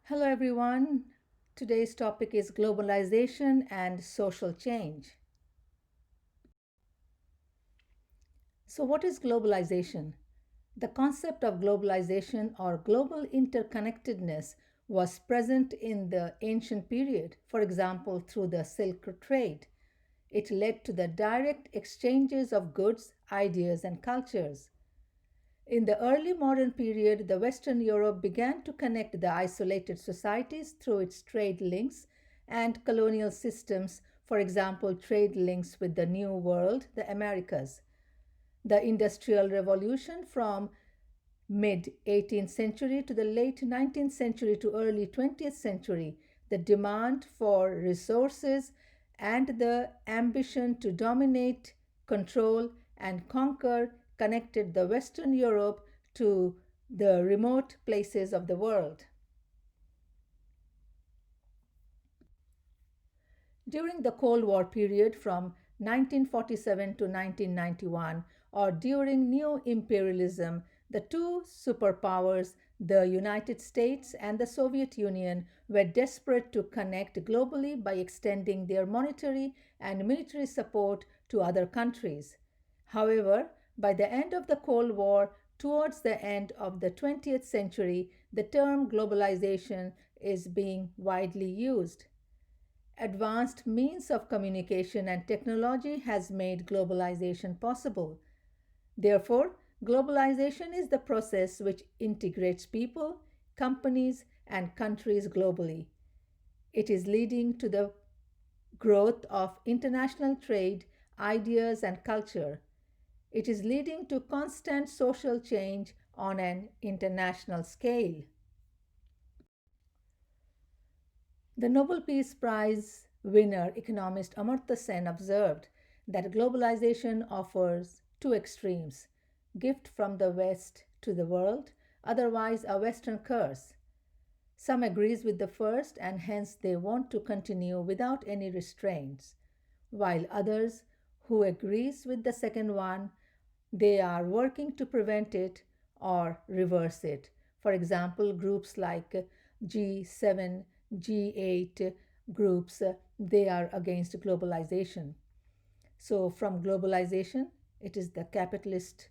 Hello, everyone. Today's topic is globalization and social change. So, what is globalization? The concept of globalization or global interconnectedness was present in the ancient period, for example, through the Silk Trade. It led to the direct exchanges of goods, ideas, and cultures. In the early modern period, the Western Europe began to connect the isolated societies through its trade links and colonial systems, for example, trade links with the New World, the Americas. The Industrial Revolution from mid 18th century to the late 19th century to early 20th century, the demand for resources and the ambition to dominate, control, and conquer connected the Western Europe to the remote places of the world. During the Cold War period from 1947 to 1991, or during neo imperialism, the two superpowers, the United States and the Soviet Union, were desperate to connect globally by extending their monetary and military support to other countries. However, by the end of the Cold War, towards the end of the 20th century, the term globalization is being widely used. Advanced means of communication and technology has made globalization possible. Therefore, globalization is the process which integrates people, companies, and countries globally. It is leading to the growth of international trade, ideas, and culture. It is leading to constant social change on an international scale. The Nobel Peace Prize winner economist Amartya Sen observed that globalization offers two extremes: gift from the West to the world, otherwise a Western curse. Some agrees with the first and hence they want to continue without any restraints, while others who agrees with the second one, they are working to prevent it or reverse it. For example, groups like G7, G8 groups, they are against globalization. So, from globalization, it is the capitalist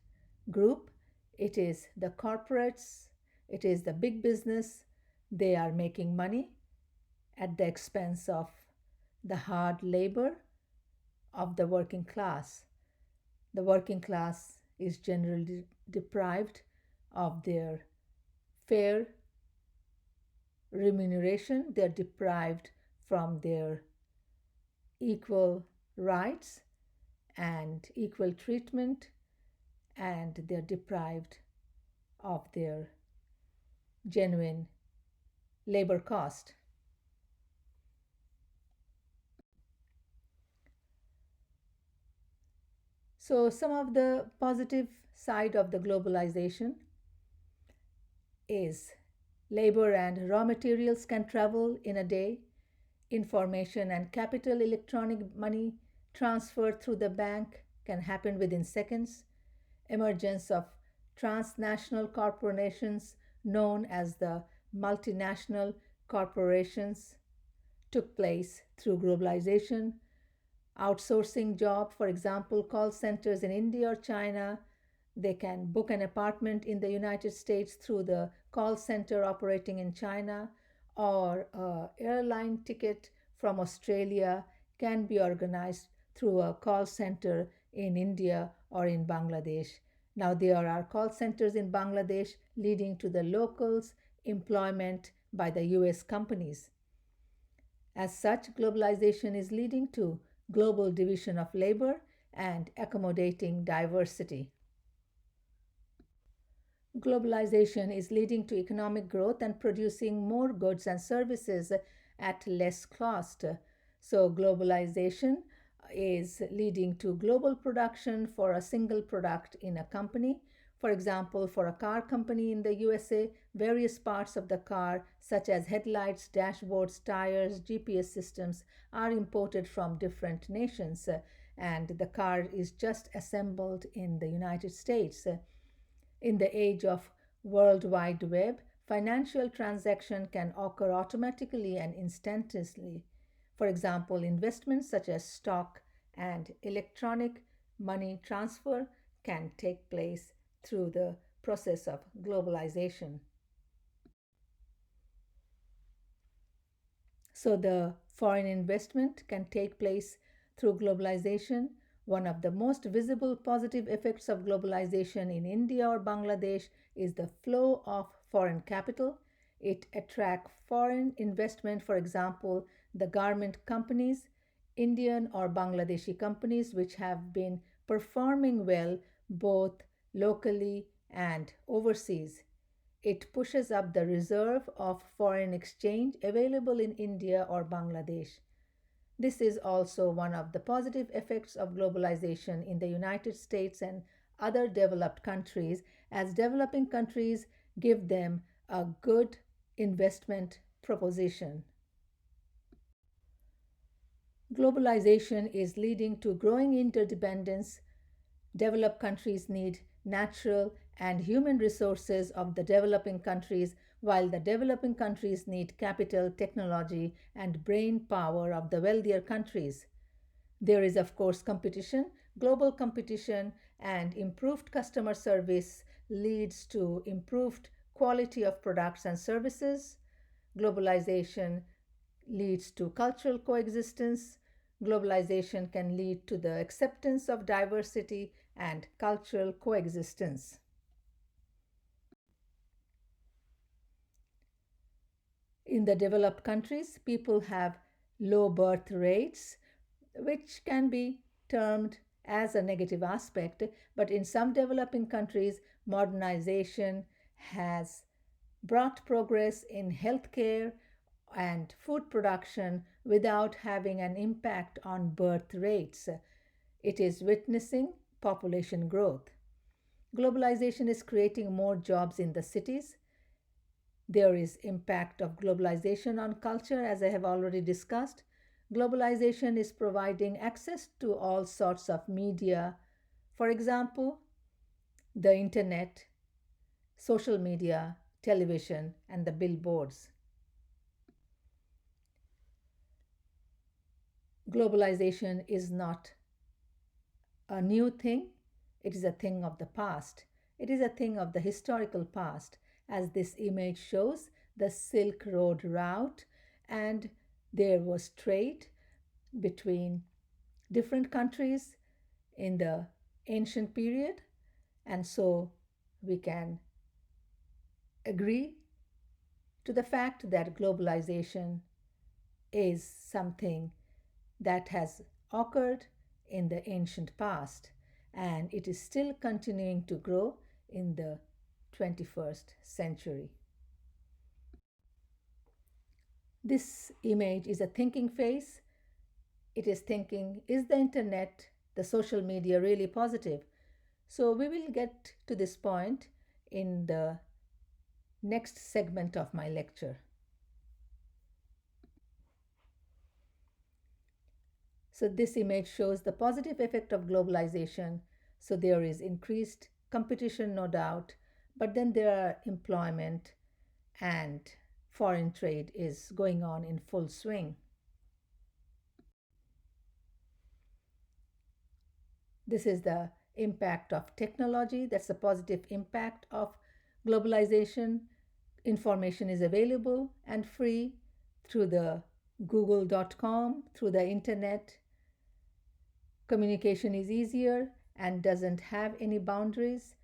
group, it is the corporates, it is the big business. They are making money at the expense of the hard labor of the working class. The working class is generally deprived of their fair remuneration, they're deprived from their equal rights and equal treatment, and they're deprived of their genuine labor cost. So, some of the positive side of the globalization is labor and raw materials can travel in a day, information and capital electronic money transfer through the bank can happen within seconds, emergence of transnational corporations known as the multinational corporations took place through globalization. Outsourcing job, for example, call centers in India or China, they can book an apartment in the United States through the call center operating in China, or a airline ticket from Australia can be organized through a call center in India or in Bangladesh. Now there are call centers in Bangladesh leading to the locals employment by the US companies. As such, globalization is leading to global division of labor and accommodating diversity. Globalization is leading to economic growth and producing more goods and services at less cost. So, globalization is leading to global production for a single product in a company. For example, for a car company in the USA, various parts of the car, such as headlights, dashboards, tires, GPS systems, are imported from different nations, and the car is just assembled in the United States. In the age of World Wide Web, financial transaction can occur automatically and instantaneously. For example, investments such as stock and electronic money transfer can take place through the process of globalization. So, the foreign investment can take place through globalization. One of the most visible positive effects of globalization in India or Bangladesh is the flow of foreign capital. It attracts foreign investment, for example, the garment companies, Indian or Bangladeshi companies, which have been performing well both locally and overseas. It pushes up the reserve of foreign exchange available in India or Bangladesh. This is also one of the positive effects of globalization in the United States and other developed countries, as developing countries give them a good investment proposition. Globalization is leading to growing interdependence. Developed countries need natural and human resources of the developing countries, while the developing countries need capital, technology, and brain power of the wealthier countries. There is, of course, competition. Global competition and improved customer service leads to improved quality of products and services. Globalization leads to cultural coexistence. Globalization can lead to the acceptance of diversity and cultural coexistence. In the developed countries, people have low birth rates, which can be termed as a negative aspect, but in some developing countries, modernization has brought progress in healthcare and food production without having an impact on birth rates. It is witnessing population growth. Globalization is creating more jobs in the cities. There is impact of globalization on culture, as I have already discussed. Globalization is providing access to all sorts of media. For example, the internet, social media, television, and the billboards. Globalization is not a new thing, it is a thing of the past. It is a thing of the historical past, as this image shows the Silk Road route, and there was trade between different countries in the ancient period, and so we can agree to the fact that globalization is something that has occurred in the ancient past, and it is still continuing to grow in the 21st century. This image is a thinking face. It is thinking, is the internet, the social media really positive? So we will get to this point in the next segment of my lecture. So this image shows the positive effect of globalization. So there is increased competition, no doubt, but then there are employment and foreign trade is going on in full swing. This is the impact of technology. That's the positive impact of globalization. Information is available and free through the google.com, through the internet. Communication is easier and doesn't have any boundaries.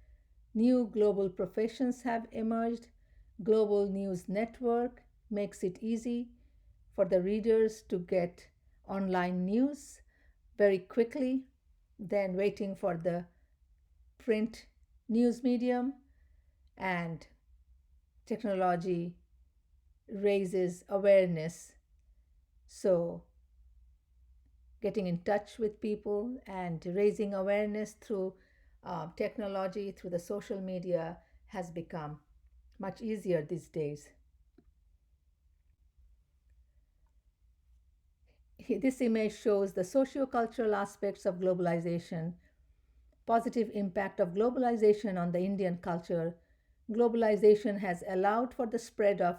New global professions have emerged. Global news network makes it easy for the readers to get online news very quickly than waiting for the print news medium, and technology raises awareness. So getting in touch with people and raising awareness through technology, through the social media, has become much easier these days. This image shows the socio-cultural aspects of globalization, positive impact of globalization on the Indian culture. Globalization has allowed for the spread of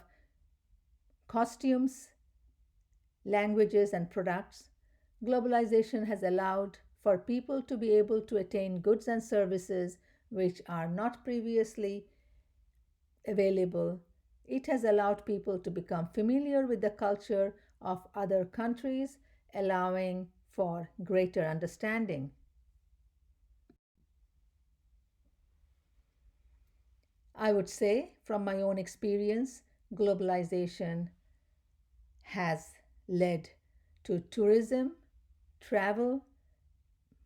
costumes, languages, and products. Globalization has allowed for people to be able to attain goods and services which are not previously available. It has allowed people to become familiar with the culture of other countries, allowing for greater understanding. I would say, from my own experience, globalization has led to tourism, travel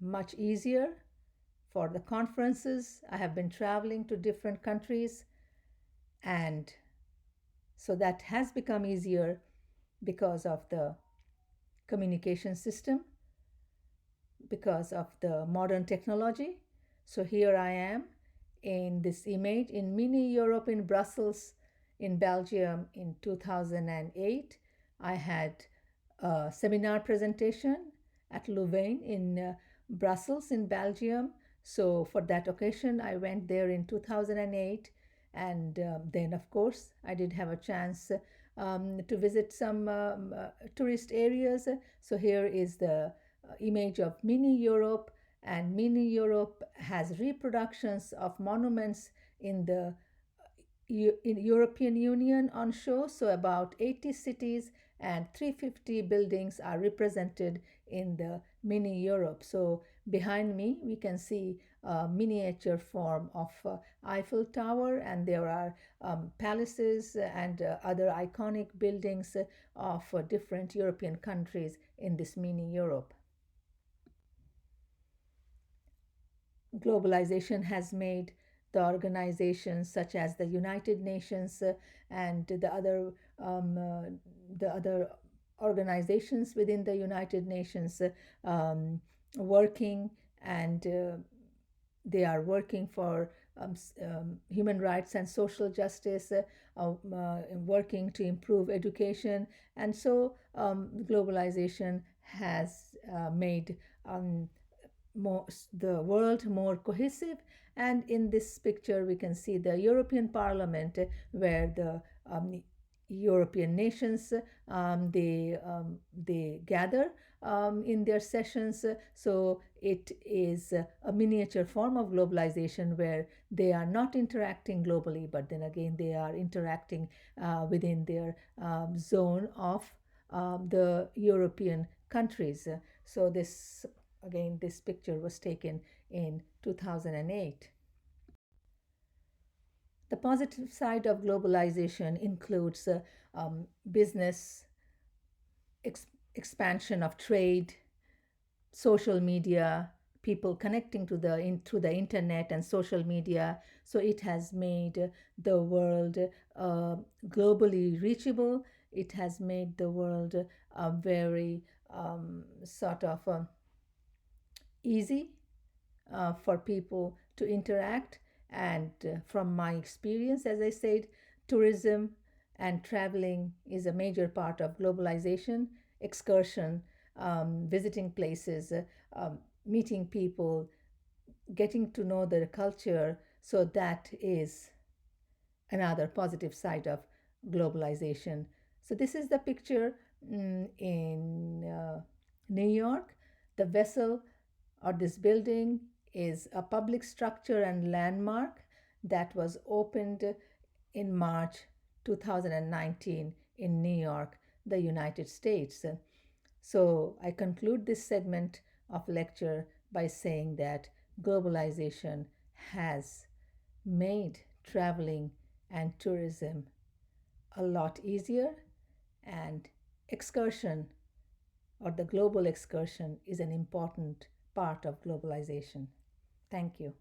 much easier. For the conferences, I have been traveling to different countries, and so that has become easier because of the communication system, because of the modern technology. So here I am in this image in mini Europe in Brussels, in Belgium in 2008. I had a seminar presentation at Louvain in Brussels in Belgium. So for that occasion, I went there in 2008. And then, of course, I did have a chance to visit some tourist areas. So here is the image of mini Europe, and mini Europe has reproductions of monuments in the in European Union on show. So about 80 cities and 350 buildings are represented in the mini Europe. So behind me we can see a miniature form of Eiffel Tower, and there are palaces and other iconic buildings of different European countries in this mini Europe. Globalization has made the organizations such as the United Nations and um, uh, the other organizations within the United Nations um, working, and they are working for human rights and social justice, working to improve education, and so globalization has made more, the world more cohesive. And in this picture we can see the European Parliament, where the European nations they gather in their sessions. So it is a miniature form of globalization where they are not interacting globally, but then again they are interacting within their zone of the European countries. So this again, this picture was taken in 2008. The positive side of globalization includes business expansion of trade, social media, people connecting to through the internet and social media. So it has made the world globally reachable. It has made the world very sort of easy for people to interact. And from my experience, as I said, tourism and traveling is a major part of globalization. Excursion, visiting places, meeting people, getting to know their culture. So that is another positive side of globalization. So this is the picture in New York. The vessel or this building is a public structure and landmark that was opened in March 2019 in New York, the United States. So I conclude this segment of lecture by saying that globalization has made traveling and tourism a lot easier, and excursion or the global excursion is an important part of globalization. Thank you.